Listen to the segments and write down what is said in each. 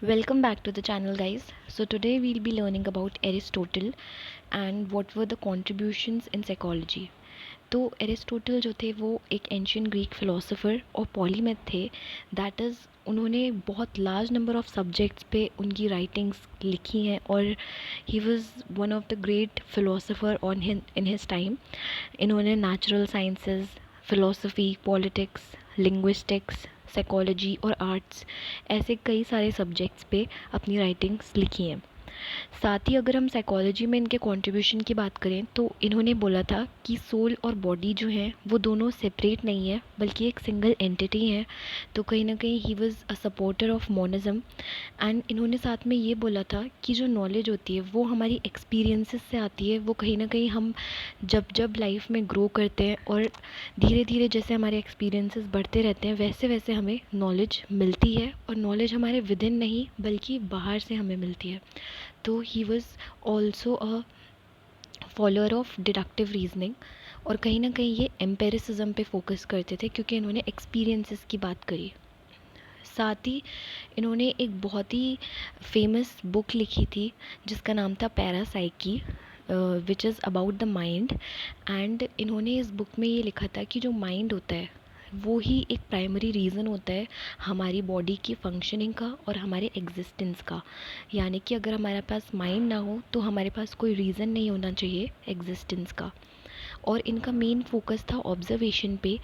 Welcome back to the channel, guys. So today we'll be learning about Aristotle and what were the contributions in psychology. तो Aristotle जो थे वो एक ancient Greek फ़िलोसोफ़र और polymath थे। That is उन्होंने बहुत लार्ज नंबर ऑफ सब्जेक्ट्स पे उनकी राइटिंग्स लिखी हैं और he was one of the great philosopher on in his time. इन्होंने natural sciences, philosophy, politics, linguistics, psychology और आर्ट्स ऐसे कई सारे सब्जेक्ट्स पे अपनी राइटिंग्स लिखी हैं। साथ ही अगर हम साइकोलॉजी में इनके कंट्रीब्यूशन की बात करें तो इन्होंने बोला था कि सोल और बॉडी जो है वो दोनों सेपरेट नहीं है बल्कि एक सिंगल एंटिटी है। तो कहीं ना कहीं he was a supporter of monism. And इन्होंने साथ में ये बोला था कि जो नॉलेज होती है वो हमारी एक्सपीरियंसेस से आती है। वो कहीं ना कहीं हम जब जब लाइफ में ग्रो करते हैं और धीरे धीरे जैसे हमारे एक्सपीरियंसेस बढ़ते रहते हैं वैसे वैसे हमें नॉलेज मिलती है और नॉलेज हमारे विद इन नहीं बल्कि बाहर से हमें मिलती है। तो he was also a follower of deductive reasoning और कहीं ना कहीं ये एम्पेरिसिज्म पे फोकस करते थे क्योंकि इन्होंने एक्सपीरियंसेस की बात करी। साथ ही इन्होंने एक बहुत ही फेमस बुक लिखी थी जिसका नाम था Peri Psyche, which is about the mind. And इन्होंने इस बुक में ये लिखा था कि जो माइंड होता है वो ही एक प्राइमरी रीज़न होता है हमारी बॉडी की फंक्शनिंग का और हमारे एग्जिस्टेंस का। यानी कि अगर हमारे पास माइंड ना हो तो हमारे पास कोई रीज़न नहीं होना चाहिए एग्जिस्टेंस का। और इनका मेन फोकस था ऑब्जर्वेशन पे,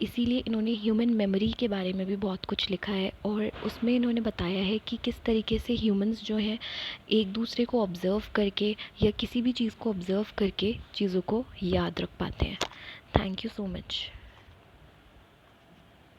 इसीलिए इन्होंने ह्यूमन मेमोरी के बारे में भी बहुत कुछ लिखा है और उसमें इन्होंने बताया है कि किस तरीके से ह्यूमंस जो हैं एक दूसरे को ऑब्ज़र्व करके या किसी भी चीज़ को ऑब्ज़र्व करके चीज़ों को याद रख पाते हैं। Thank you so much.